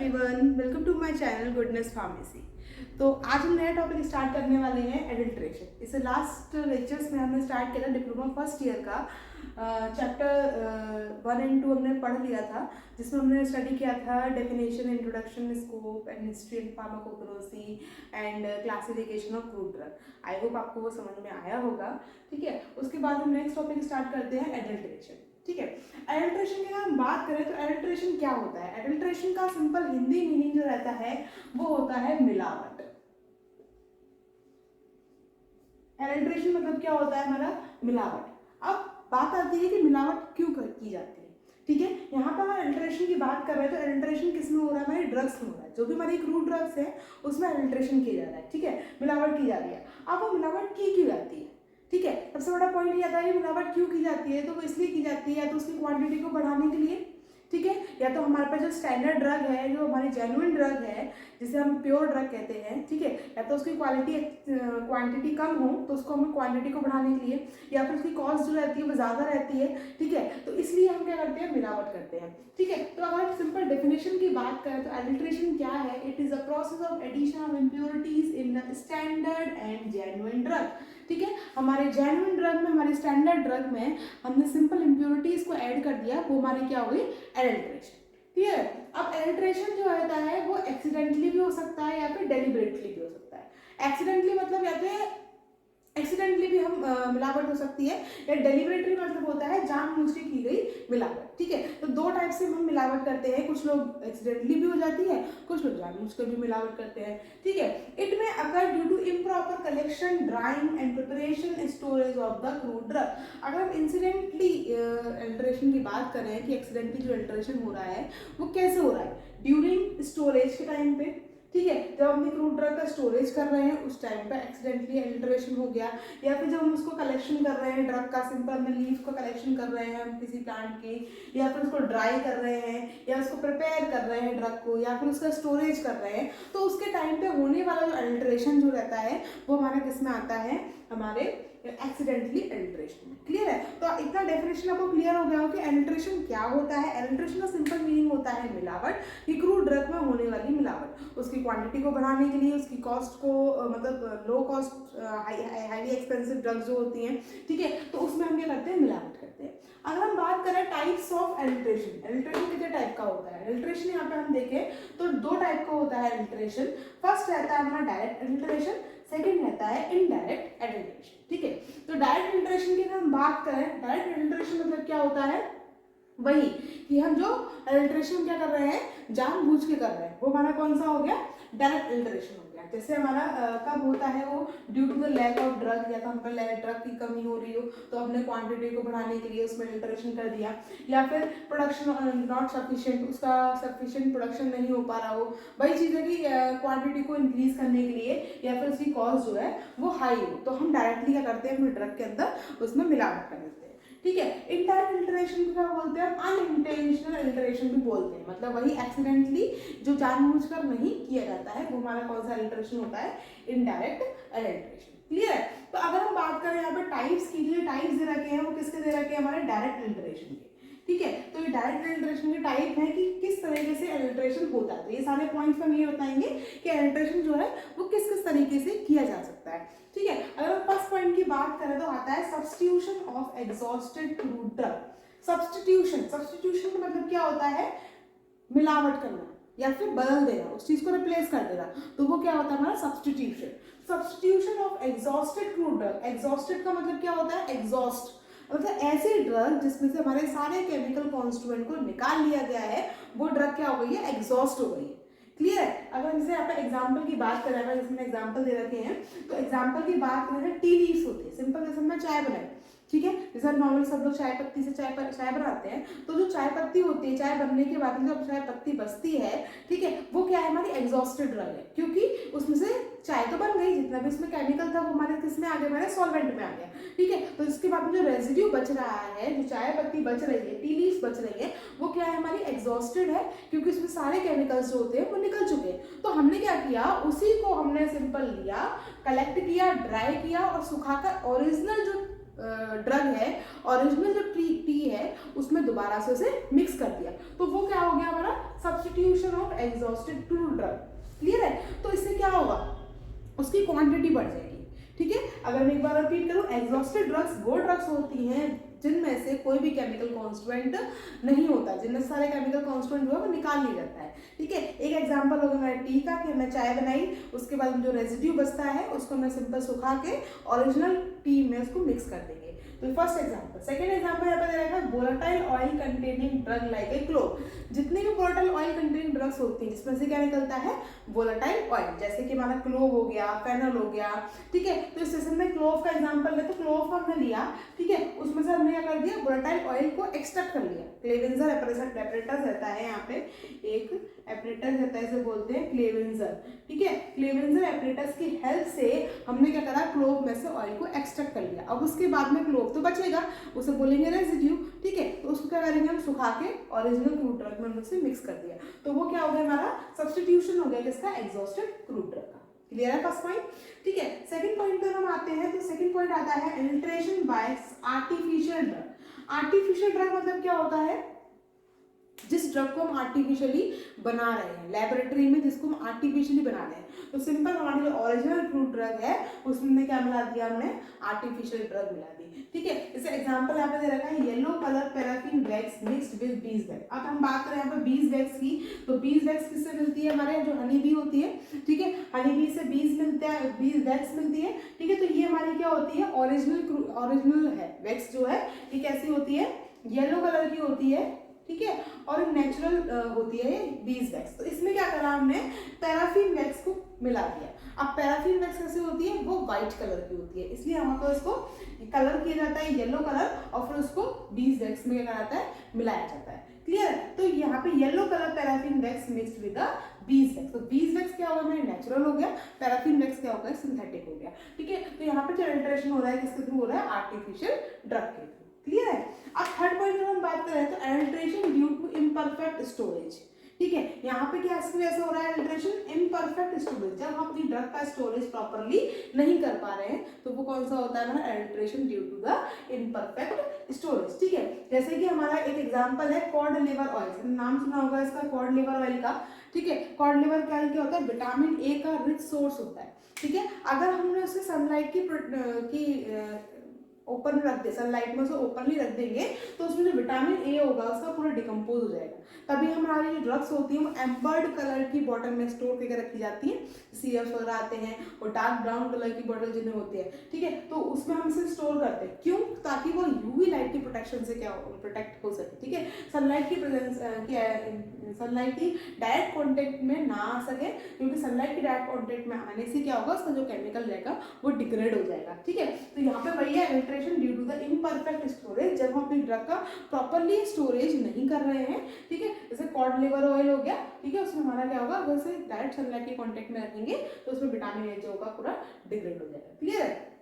Everyone, welcome to my channel goodness pharmacy. तो आज हम नया टॉपिक स्टार्ट करने वाले हैं एडल्ट्रेशन। इससे लास्ट लेक्चर्स में हमने स्टार्ट किया डिप्लोमा फर्स्ट ईयर का चैप्टर 1 एंड 2 हमने पढ़ लिया था, जिसमें हमने स्टडी किया था definition, introduction, scope and history and pharmacognosy and classification of crude drug. I hope आपको वो समझ में आया होगा। ठीक है, उसके बाद हम नेक्स्ट टॉपिक स्टार्ट करते हैं एडल्ट्रेशन। ठीक है, एडल्ट्रेशन की अगर हम बात करें तो एडल्ट्रेशन क्या होता है? एडल्ट्रेशन का सिंपल हिंदी मीनिंग जो रहता है वो होता है मिलावट। एडल्ट्रेशन मतलब क्या होता है? हमारा मिलावट। अब बात आती है कि मिलावट क्यों की जाती है। ठीक है, यहाँ पर हम एडल्ट्रेशन की बात कर रहे हैं तो एडल्ट्रेशन किसमें हो रहा है? हमारे ड्रग्स में हो रहा है। जो भी हमारी क्रूड ड्रग्स है उसमें एडल्ट्रेशन किया जा रहा है। ठीक है, मिलावट की जा रही है। अब वो मिलावट की क्यों जाती है? ठीक है, सबसे बड़ा पॉइंट ये आता है कि मिलावट क्यों की जाती है। तो वो इसलिए की जाती है या तो उसकी क्वांटिटी को बढ़ाने के लिए, ठीक है, या तो हमारे पास जो स्टैंडर्ड ड्रग है, जो हमारी जेन्युइन ड्रग है, जिसे हम प्योर ड्रग कहते हैं, ठीक है, या तो उसकी क्वांटिटी कम हो तो उसको हम क्वांटिटी को बढ़ाने के लिए, या फिर उसकी कॉस्ट जो रहती है वो ज़्यादा रहती है। ठीक है, तो इसलिए हम क्या करते हैं? मिलावट करते हैं। ठीक है, तो अगर सिंपल डेफिनेशन की बात करें तो एडल्ट्रेशन क्या है? It is a process of addition of impurities in the standard and genuine drug. ठीक है, हमारे जेन्युइन ड्रग में, हमारे स्टैंडर्ड ड्रग में हमने सिंपल इम्प्योरिटीज को ऐड कर दिया, वो हमारी क्या हुई? एडल्ट्रेशन। ठीक है, अब एडल्ट्रेशन जो होता है वो एक्सीडेंटली भी हो सकता है या फिर डेलिबरेटली भी हो सकता है। एक्सीडेंटली मतलब या तो एक्सीडेंटली भी हम मिलावट हो सकती है, या डेलिबरेटली मतलब होता है जानबूझ के की गई मिलावट। ठीक है, तो दो टाइप से हम मिलावट करते हैं। कुछ लोग एक्सीडेंटली भी हो जाती है, कुछ लोग जानबूझ कर भी मिलावट करते हैं। ठीक है, it may occur due to improper collection, drying and preparation, storage of the crude drug. अगर हम इंसिडेंटली एल्ट्रेशन की बात करें कि एक्सीडेंटली जो एल्ट्रेशन हो रहा है वो कैसे हो रहा है? ड्यूरिंग स्टोरेज के टाइम पे। ठीक है, जब हम क्रूड ड्रग का स्टोरेज कर रहे हैं उस टाइम पे एक्सीडेंटली एडल्ट्रेशन हो गया, या फिर जब हम उसको कलेक्शन कर रहे हैं ड्रग का, सिंपल में लीफ को कलेक्शन कर रहे हैं हम किसी प्लांट की, या फिर उसको ड्राई कर रहे हैं, या उसको प्रिपेयर कर रहे हैं ड्रग को, या फिर उसका स्टोरेज कर रहे हैं, तो उसके टाइम पे होने वाला जो एडल्ट्रेशन जो रहता है वो हमारा किस में आता है? हमारे एक्सीडेंटली एडल्ट्रेशन में। क्लियर है? तो इतना डेफिनेशन आपको क्लियर हो गया हो कि एडल्ट्रेशन क्या होता है। एडल्ट्रेशन का सिंपल मीनिंग होता है मिलावट, कि क्रूड ड्रग में होने वाली मिलावट, उसकी क्वांटिटी को बढ़ाने के लिए, उसकी कॉस्ट को मतलब low cost highly expensive drugs जो होती हैं, ठीक है, तो उसमें हम क्या करते हैं? मिलावट करते हैं। अगर हम बात करें टाइप्स ऑफ एडल्ट्रेशन, एडल्ट्रेशन कितने टाइप का होता है? एडल्ट्रेशन यहाँ पे हम देखें तो दो टाइप का होता है एडल्ट्रेशन। फर्स्ट रहता है हमारा डायरेक्ट एडल्ट्रेशन, सेकेंड रहता है इनडायरेक्ट एडल्ट्रेशन। ठीक है, तो डायरेक्ट एडल्ट्रेशन की अगर हम बात करें, डायरेक्ट एडल्ट्रेशन मतलब क्या होता है? वही कि हम जो एडल्ट्रेशन क्या कर रहे हैं? जानबूझ के कर रहे हैं, वो हमारा कौन सा हो गया? डायरेक्ट एडल्ट्रेशन हो गया। जैसे हमारा कब होता है वो? Due to the lack of drug, या तो हम पर ड्रग की कमी हो रही हो तो हमने क्वांटिटी को बढ़ाने के लिए उसमें एडल्ट्रेशन कर दिया, या फिर प्रोडक्शन नॉट सफिशिएंट, उसका सफिशिएंट प्रोडक्शन नहीं हो पा रहा हो, वही चीज़ है कि क्वांटिटी को इंक्रीज करने के लिए, या फिर उसकी कॉस्ट जो है वो हाई हो, तो हम डायरेक्टली क्या करते हैं? अपने ड्रग के अंदर उसमें मिलावट कर देते हैं। ठीक है, इनडायरेक्ट एडल्ट्रेशन को क्या बोलते हैं? अनइंटेंशनल एडल्ट्रेशन भी बोलते हैं, मतलब वही एक्सीडेंटली जो जानबूझकर नहीं किया जाता है वो हमारा कौन सा एडल्ट्रेशन होता है? Indirect adulteration. क्लियर है? तो अगर हम बात करें यहाँ पे टाइप्स की, जो टाइप्स दे रखे हैं वो किसके दे रखे हैं? हमारे डायरेक्ट एडल्ट्रेशन के। ठीक है, तो ये डायरेक्ट एडल्ट्रेशन के टाइप है कि किस तरीके से एडल्ट्रेशन होता है। तो ये सारे पॉइंट्स हम ये बताएंगे कि एडल्ट्रेशन जो है वो किस किस तरीके से किया जा सकता है। ठीक है, अगर हम फर्स्ट पॉइंट की बात करें तो आता है substitution of exhausted crude drug. Substitution, substitution का मतलब क्या होता है? मिलावट करना या फिर बदल देना, उस चीज को रिप्लेस कर देना, तो वो क्या होता है? हमारा substitution. Substitution of exhausted crude drug. Exhausted का मतलब क्या होता है? एग्जॉस्ट मतलब ऐसे ड्रग जिसमें से हमारे सारे केमिकल कॉन्स्टिट्यूएंट को निकाल लिया गया है, वो ड्रग क्या हो गई है? एग्जॉस्ट हो गई है। क्लियर है? अगर हम जैसे यहाँ पे एग्जाम्पल की बात करें, अगर इसमें एग्जाम्पल दे रखे हैं तो एग्जाम्पल की बात करें, टी लीव्स होती है, सिंपल जैसे हमने चाय बनाई, ठीक है, जैसे नॉर्मल सब लोग चाय पत्ती से चाय बनाते हैं, तो जो चाय पत्ती होती है, चाय बनने के बाद जो चाय पत्ती बचती है, ठीक है, वो क्या है? हमारी एग्जॉस्टेड ड्रग है, क्योंकि उसमें से चाय तो बन गई, जितना भी उसमें केमिकल था वो हमारे किस में आ गया? हमारे सॉल्वेंट में आ गया। ठीक है, तो इसके बाद में जो रेजिड्यू बच रहा है, जो चाय पत्ती बच रही है, टी लीव्स बच रही है, वो क्या है? हमारी एग्जॉस्टेड है, क्योंकि उसमें सारे केमिकल्स जो होते हैं वो निकल चुके हैं। तो हमने क्या किया? उसी को हमने सिंपल लिया, कलेक्ट किया, ड्राई किया और सुखाकर ओरिजिनल जो ड्रग है, ओरिजिनल जो टी है उसमें दोबारा से उसे मिक्स कर दिया, तो वो क्या हो गया हमारा substitution of exhausted to drug. Clear है? तो इससे क्या होगा, उसकी क्वांटिटी बढ़ जाएगी। ठीक है, अगर मैं एक बार रिपीट करूं, एग्जॉस्टेड ड्रग्स वो ड्रग्स होती हैं जिनमें से कोई भी केमिकल कॉन्स्टिट्यूएंट नहीं होता, जिनमें सारे केमिकल कॉन्स्टिट्यूएंट जो है वो निकाल लिया जाता है। ठीक है, एक एग्जांपल होगा मेरा टी का, कि मैं चाय बनाई, उसके बाद जो रेजिड्यू बचता है उसको मैं सिंपल सुखा के ओरिजिनल टी में उसको मिक्स कर देंगे। तो फर्स्ट एग्जांपल। सेकंड एग्जांपल यहाँ पे दे रखा है volatile oil containing drug like a clove. जितने भी वोलेटाइल ऑयल कंटेनिंग ड्रग्स होती हैं जिसमें से क्या निकलता है, वोलेटाइल ऑयल, जैसे कि हमारा क्लोव हो गया, फेनल हो गया। ठीक है, तो इस सेशन में क्लोव का एग्जांपल ले, तो क्लोव का हमने लिया, ठीक है, उसमें से हमने क्या कर दिया, वोलेटाइल ऑयल को एक्सट्रैक्ट कर लिया। क्लेवेंजर एपरेटस रहता है, यहाँ पे एक एपरेटस रहता है, इसे बोलते हैं क्लेवेंजर। ठीक है, क्लेवेंजर एपरेटस की हेल्प से हमने क्या करा, क्लोव में से ऑयल को एक्सट्रैक्ट कर लिया। अब उसके बाद में क्लोव तो बचेगा, उसे बोलेंगे रेजिड्यू। ठीक है, तो उसको क्या करेंगे हम, सुखा के ओरिजिनल क्रूड ड्रग में उसे मिक्स कर दिया, तो वो क्या हो गया हमारा सब्स्टिट्यूशन हो गया किसका, एग्जॉस्टेड क्रूड ड्रग का। क्लियर है फर्स्ट पॉइंट? ठीक है, सेकंड पॉइंट पर हम आते हैं, तो सेकंड पॉइंट आता है adulteration bye artificial drug. Artificial drug मतलब क्या होता है, जिस ड्रग को हम आर्टिफिशियली बना रहे हैं, लेबोरेटरी में जिसको हम आर्टिफिशियली बना रहे हैं। तो सिंपल हमारी जो ओरिजिनल क्रूड ड्रग है उसमें क्या मिला दिया हमने, आर्टिफिशियल ड्रग मिला दी। ठीक है, इसे एग्जांपल यहाँ पे दे रखा है yellow colour paraffin wax mixed with bees wax. अब हम बात करें यहाँ पे बीज वैक्स की, तो बीज वैक्स किससे मिलती है, हमारे जो हनी बी होती है। ठीक है, हनी बी से बीज मिलता है, बीज वैक्स मिलती है। ठीक है, तो ये हमारी क्या होती है, ओरिजिनल है वैक्स जो है, ये कैसी होती है, येलो कलर की होती है। ठीक है, और नेचुरल होती है बीज वैक्स। तो इसमें क्या करा हमने, पैराफिन वैक्स को मिला दिया। अब पैराफिन वैक्स कैसे होती है, वो व्हाइट कलर की होती है, इसलिए वहां पर उसको कलर किया जाता है येलो कलर, और फिर उसको बीज वैक्स में क्या कराता है, मिलाया जाता है। क्लियर है? तो यहाँ पे yellow colour paraffin wax mixed with bees wax. तो बीज वैक्स क्या होगा, मेरे नेचुरल हो गया, पैराफिन वैक्स क्या होगा, सिंथेटिक हो गया। ठीक है, तो यहाँ पे जो अल्टरेशन हो रहा है किसके थ्रू हो रहा है, आर्टिफिशियल ड्रग के थ्रू। क्लियर है? अब थर्ड पॉइंट जब हम बात करें तो adulteration due to imperfect storage. ठीक है, यहाँ पे क्या इसकी वजह से हो रहा है एडल्ट्रेशन, इम्परफेक्ट स्टोरेज। जब हम अपनी ड्रग का स्टोरेज प्रॉपर्ली नहीं कर पा रहे हैं तो वो कौन सा होता है हमारा, adulteration due to the imperfect storage. ठीक है, जैसे कि हमारा एक एग्जांपल है कॉड लिवर ऑयल, नाम सुना होगा इसका, कॉड लिवर ऑयल का। ठीक है, कॉड लिवर क्या होता है, विटामिन ए का रिच सोर्स होता है। ठीक है, अगर हमने उसे सनलाइट की ओपन रख दे, सनलाइट में उसे ओपनली रख देंगे तो उसमें जो विटामिन ए होगा उसका पूरा डिकम्पोज हो जाएगा। तभी हमारी जो ड्रग्स होती हैं वो एम्बर्ड कलर की बॉटल में स्टोर करके रखी जाती हैं, सीरप्स वगैरह आते हैं और डार्क ब्राउन कलर की बॉटल जिन्हें होती है। ठीक है, तो उसमें हम इसे स्टोर करते हैं, क्यों, ताकि वो यूवी लाइट की प्रोटेक्शन से क्या प्रोटेक्ट हो सके। ठीक है, सनलाइट की प्रेजेंस सनलाइट की डायरेक्ट कॉन्टेक्ट में ना आ सके, क्योंकि सनलाइट की डायरेक्ट कॉन्टेक्ट में आने से क्या होगा, उसका जो केमिकल रहेगा वो डिग्रेड हो जाएगा। ठीक है, तो यहाँ पे वही है adulteration due to the imperfect storage, जब हम अपनी ड्रग का प्रॉपर्ली स्टोरेज नहीं कर रहे हैं। ठीक है, जैसे कॉड लिवर ऑयल हो गया, ठीक है, उसमें हमारा क्या होगा, अगर उसे डायरेक्ट सनलाइट के कॉन्टेक्ट में रखेंगे तो उसमें विटामिन ए जो होगा पूरा डिग्रेड हो जाएगा। क्लियर है?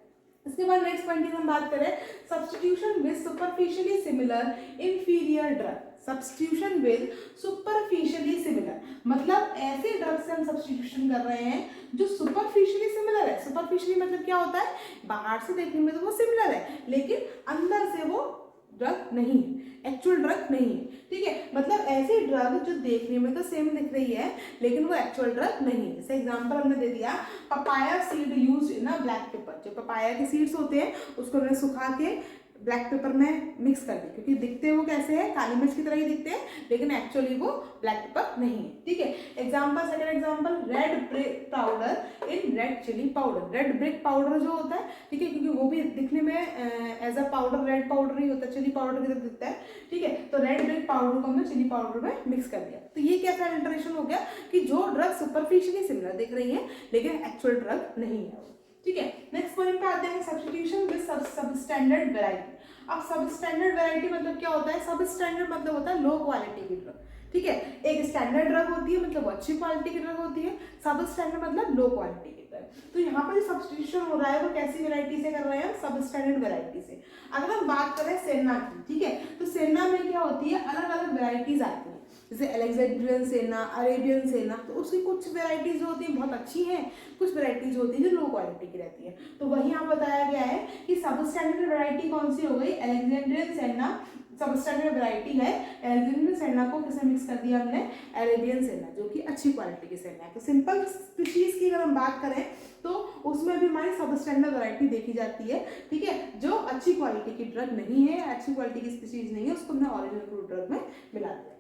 इसके बाद नेक्स्ट पॉइंट की हम बात करें, substitution with superficially similar inferior drug. Substitution with superficially similar मतलब ऐसे ड्रग से हम सब्स्टिट्यूशन कर रहे हैं जो सुपरफिशियली सिमिलर है। सुपरफिशियली मतलब क्या होता है, बाहर से देखने में तो वो सिमिलर है लेकिन अंदर से वो ड्रग नहीं है, एक्चुअल ड्रग नहीं है। ठीक है, मतलब ऐसी ड्रग जो देखने में तो सेम दिख रही है लेकिन वो एक्चुअल ड्रग नहीं है। जैसे एग्जांपल हमने दे दिया, papaya seed used in a black pepper. जो पपाया के सीड्स होते हैं उसको हमने सुखा के ब्लैक पेपर में मिक्स कर दी, क्योंकि दिखते वो कैसे है, काली मिर्च की तरह ही दिखते हैं लेकिन एक्चुअली वो ब्लैक पेपर नहीं है। ठीक है, example, second example, red brick powder in red chilli powder. Red brick powder जो होता है, ठीक है, क्योंकि वो भी दिखने में as a powder red powder ही होता है, चिली पाउडर की तरह दिखता है। ठीक है, तो रेड ब्रिक पाउडर को हमने चिली पाउडर में मिक्स कर दिया। तो ये कैसा अल्टरेशन हो गया कि जो ड्रग सुपरफिशियली सिमिलर दिख रही है लेकिन एक्चुअल ड्रग नहीं है। ठीक है, नेक्स्ट पॉइंट पे आते हैं, सब्स्टिट्यूशन विद सबस्टैंडर्ड वैरायटी। अब सबस्टैंडर्ड वैरायटी मतलब क्या होता है, सबस्टैंडर्ड मतलब होता है लो क्वालिटी की ड्रग। ठीक है, एक स्टैंडर्ड ड्रग होती है मतलब अच्छी क्वालिटी की ड्रग होती है, सबस्टैंडर्ड मतलब लो क्वालिटी की ड्रग। तो यहाँ पर जो सब्स्टिट्यूशन हो रहा है वो कैसी वैरायटी से कर रहे हैं, सबस्टैंडर्ड वैरायटी से। अगर हम बात करें सेना की, ठीक है, तो सेना में क्या होती है, अलग अलग वैरायटीज आती है। जैसे अलेक्जेंड्रियन सेना, अरेबियन सेना, तो उसकी कुछ वेराइटीज होती हैं बहुत अच्छी हैं, कुछ वेराइटीज होती हैं जो लो क्वालिटी की रहती है। तो वही यहाँ बताया गया है कि सब स्टैंडर्ड वेराइटी कौन सी हो गई, अलेक्जेंड्रियन सेना सब स्टैंडर्ड वेराइटी है। अलेक्जेंड्रियन सेना को किसने मिक्स कर दिया हमने, अरेबियन सेना, जो कि अच्छी क्वालिटी की सेना है। तो सिंपल स्पीशीज की अगर हम बात करें तो उसमें भी हमारी सब स्टैंडर्ड वैरायटी देखी जाती है, ठीक है। जो अच्छी क्वालिटी की ड्रग नहीं है, अच्छी क्वालिटी की स्पीशीज नहीं है, उसको हमने ओरिजिनल फ्रूट ड्रग में मिला दिया।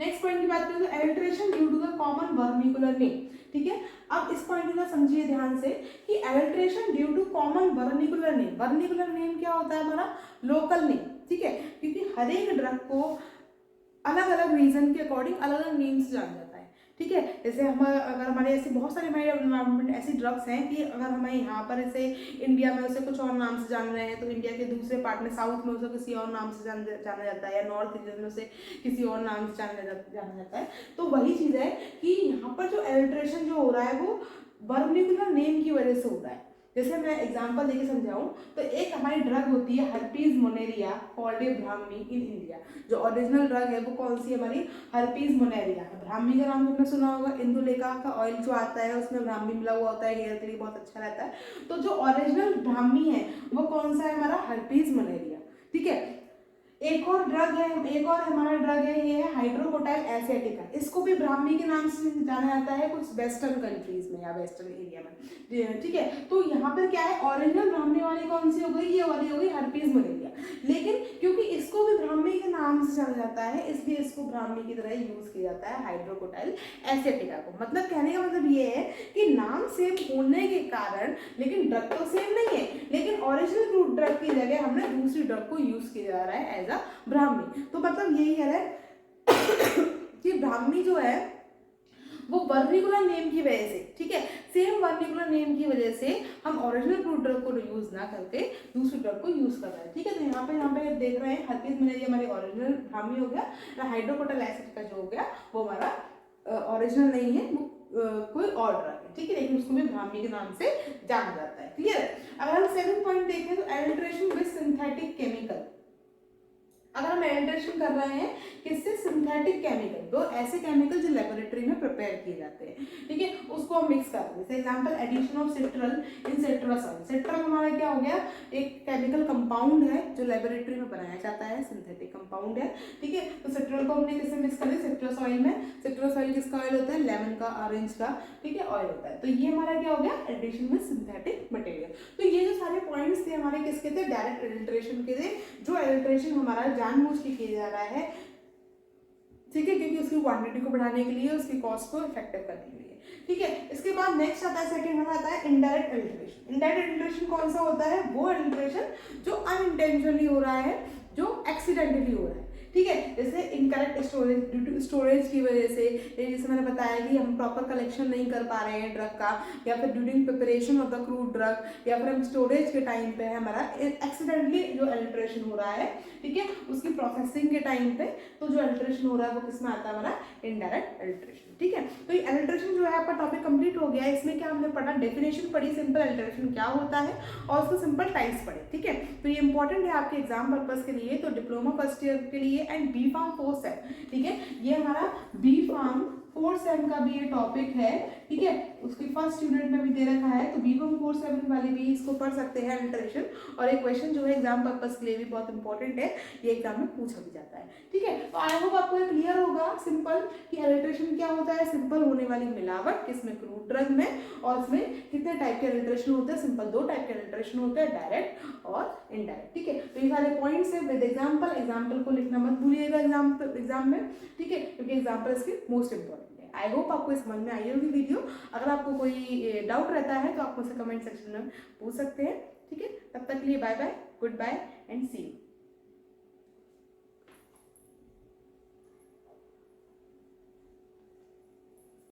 नेक्स्ट पॉइंट की बात करें तो adulteration due to the common vernacular name, ठीक है। अब इस पॉइंट को समझिए ध्यान से कि adulteration due to common vernacular name, vernacular name क्या होता है हमारा, लोकल नेम, ठीक है। क्योंकि हर एक ड्रग को अलग अलग रीजन के अकॉर्डिंग अलग अलग नेम से जाना जाता है, ठीक है। जैसे हम अगर हमारे ऐसी बहुत सारे हमारे एनवायरमेंट ऐसी ड्रग्स हैं कि अगर हमें यहाँ पर ऐसे इंडिया में उसे कुछ और नाम से जान रहे हैं, तो इंडिया के दूसरे पार्ट में साउथ में उसे किसी और नाम से जाना जाता है, या नॉर्थ रीजन में उसे किसी और नाम से जाना जाता है। तो वही चीज़ है कि यहाँ पर जो एडल्ट्रेशन जो हो रहा है वो वर्निकुलर नेम की वजह से हो रहा है। जैसे मैं एग्जांपल देके समझाऊं तो एक हमारी ड्रग होती है Herpestis monnieria called a Brahmi in India. जो ओरिजिनल ड्रग है वो कौन सी है हमारी, हर्पीज मोनेरिया है। ब्राह्मी का नाम तुमने सुना होगा, इंदुलेखा का ऑयल जो आता है उसमें ब्राह्मी मिला हुआ होता है, हेयर के लिए बहुत अच्छा रहता है। तो जो ओरिजिनल ब्राह्मी है वो कौन सा है हमारा, हर्पीज मोनेरिया, ठीक है। एक और ड्रग है, एक और हमारा ड्रग है, ये है हाइड्रोकोटाइल एसिएटिका। इसको भी ब्राह्मी के नाम से जाना जाता है कुछ वेस्टर्न कंट्रीज में या वेस्टर्न एरिया में, ठीक है। तो यहाँ पर क्या है, ओरिजिनल ब्राह्मी वाली कौन सी हो गई, ये वाली हो गई हर्पीज मोनेरिया। लेकिन क्योंकि इसको भी ब्राह्मी के नाम से जाना जाता है, इसलिए इसको ब्राह्मी की तरह यूज किया जाता है हाइड्रोकोटाइल एसिएटिका को। मतलब कहने का मतलब ये है कि नाम सेम होने के कारण, लेकिन ड्रग तो सेम नहीं है, लेकिन ओरिजिनल ड्रग की जगह हमने दूसरी ड्रग को यूज किया जा रहा है एज अ ब्राह्मी। तो मतलब यही है कि ब्राह्मी जो है वो वर्निकुलर नेम की वजह से, ठीक है, सेम वर्निकुलर नेम की वजह से हम ओरिजिनल फ्रूट ड्रग को यूज ना करके दूसरी ड्रग को यूज कर रहे हैं, ठीक है। तो यहाँ पे देख रहे हैं हर्पीज मोनेरिया हमारी ओरिजिनल ब्राह्मी हो गया, हाइड्रोकोटाइल एसिएटिका जो हो गया वो हमारा ओरिजिनल नहीं है, वो कोई और ड्रग है, ठीक है, लेकिन उसको भी ब्राह्मी के नाम से जाना जाता है, क्लियर है। अगर हम सेकंड पॉइंट देखें तो एडल्ट्रेशन विद सिंथेटिक केमिकल। अगर हम एडल्ट्रेशन कर रहे हैं किससे, सिंथेटिक केमिकल, तो ऐसे केमिकल जो लेबोरेटरी में प्रिपेयर किए जाते हैं, ठीक है, उसको हम मिक्स कर रहे हैं। जैसे example addition of citral in citrus oil. Citral हमारा क्या हो गया, एक केमिकल कंपाउंड है जो लेबोरेटरी में बनाया जाता है, सिंथेटिक कंपाउंड है, ठीक है। तो सिट्रल को हमने किससे मिक्स कर दिया, सिट्रस ऑयल में। सिट्रस ऑयल किसका ऑयल होता है, लेमन का, ऑरेंज का, ठीक है, ऑयल होता है। तो ये हमारा क्या हो गया, एडिशन विद सिंथेटिक मटेरियल। तो ये जो सारे पॉइंट्स थे हमारे किसके थे, डायरेक्ट एडल्ट्रेशन के थे। जो एडल्ट्रेशन हमारा जानबूझ के किया जा रहा है, ठीक है, क्योंकि उसकी क्वांटिटी को बढ़ाने के लिए, उसकी कॉस्ट को इफेक्टिव करने के लिए, ठीक है। इसके बाद नेक्स्ट आता है, सेकंड हमारा आता है इनडायरेक्ट एडल्ट्रेशन। इनडायरेक्ट एडल्ट्रेशन कौन सा होता है, वो एडल्ट्रेशन जो अनइंटेंशनली हो रहा है, जो एक्सीडेंटली हो रहा है, ठीक है। जैसे incorrect storage, due to storage की वजह से, जैसे मैंने बताया कि हम प्रॉपर कलेक्शन नहीं कर पा रहे हैं ड्रग का, या फिर during preparation of the crude drug, या फिर हम स्टोरेज के टाइम पे हमारा एक्सीडेंटली जो एडल्ट्रेशन हो रहा है, ठीक है, उसकी प्रोसेसिंग के टाइम पे, तो जो एडल्ट्रेशन हो रहा है वो किसमें आता है, हमारा इनडायरेक्ट एडल्ट्रेशन, ठीक है। तो ये एडल्ट्रेशन जो है आपका टॉपिक कंप्लीट हो गया है। इसमें क्या हमने पढ़ा, डेफिनेशन पढ़ी, सिंपल एडल्ट्रेशन क्या होता है, और उसको सिंपल टाइप्स पढ़े, ठीक है। तो ये इंपॉर्टेंट है आपके एग्जाम पर्पज के लिए, तो डिप्लोमा फर्स्ट ईयर के लिए एंड बी फार्म 4 सेम, ठीक है, ये हमारा बी फार्म 4 सेम का भी ये टॉपिक है, ठीक है। उसकी फर्स्ट यूनिट में भी दे रखा है, तो बी फार्म 4 सेम वाले भी इसको पढ़ सकते हैं एडल्ट्रेशन। और एक क्वेश्चन जो है एग्जाम पर्पज के लिए भी बहुत इंपॉर्टेंट है, ये एग्जाम में पूछा भी जाता है, ठीक है। तो आई होप आपको ये क्लियर होगा सिंपल कि एडल्ट्रेशन क्या होता है, सिंपल होने वाली मिलावट किसमें, क्रूड ड्रग में, और इसमें कितने टाइप के एडल्ट्रेशन होते हैं, सिंपल 2 टाइप के एडल्ट्रेशन होते हैं, डायरेक्ट और इनडायरेक्ट, ठीक है। तो ये सारे पॉइंट्स है विद एग्जाम्पल, एग्जाम्पल को लिखना मत भूलिएगा एग्जाम में, ठीक है, क्योंकि एग्जाम्पल इसके मोस्ट इंपॉर्टेंट। आई होप आपको समझ में आई होगी वीडियो। अगर आपको कोई डाउट रहता है तो आप मुझसे कमेंट सेक्शन में पूछ सकते हैं, ठीक है। तब तक के लिए bye bye, goodbye and see you.